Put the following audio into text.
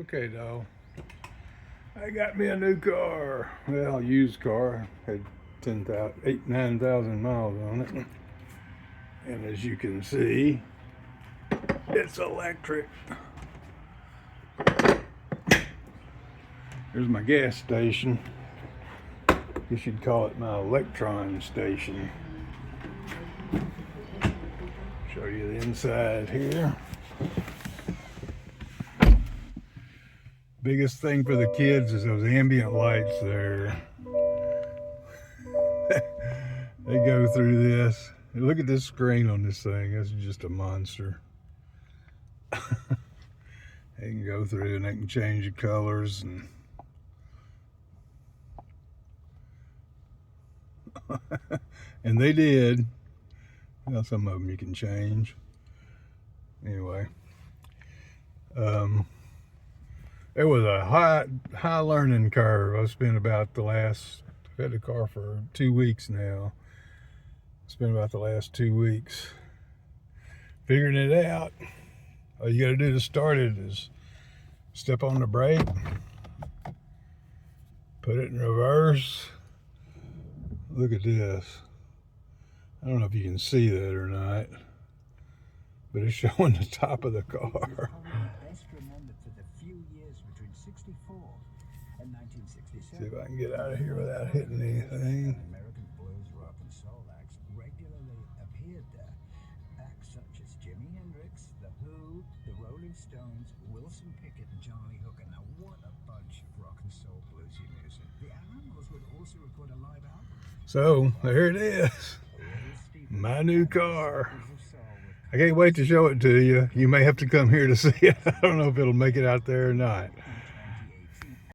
Okay, doll. I got me a new car. Well, used car. Had 9,000 miles on it. And as you can see, it's electric. Here's my gas station. You should call it my electron station. Show you the inside here. Biggest thing for the kids is those ambient lights there. They go through this. Look at this screen on this thing. That's just a monster. They can go through and they can change the colors and and they did. Well, some of them you can change. Anyway, it was a high learning curve. I've had the car for 2 weeks now. Spent about the last 2 weeks figuring it out. All you got to do to start it is step on the brake, put it in reverse. Look at this. I don't know if you can see that or not, but it's showing the top of the car. See if I can get out of here without hitting anything. American blues, rock, and soul acts regularly appeared there. Acts such as Jimi Hendrix, The Who, The Rolling Stones, Wilson Pickett, and Charlie Hooker. Now, what a bunch of rock and soul bluesy music. The Animals would also record a live album. So, there it is. My new car. I can't wait to show it to you. You may have to come here to see it. I don't know if it'll make it out there or not.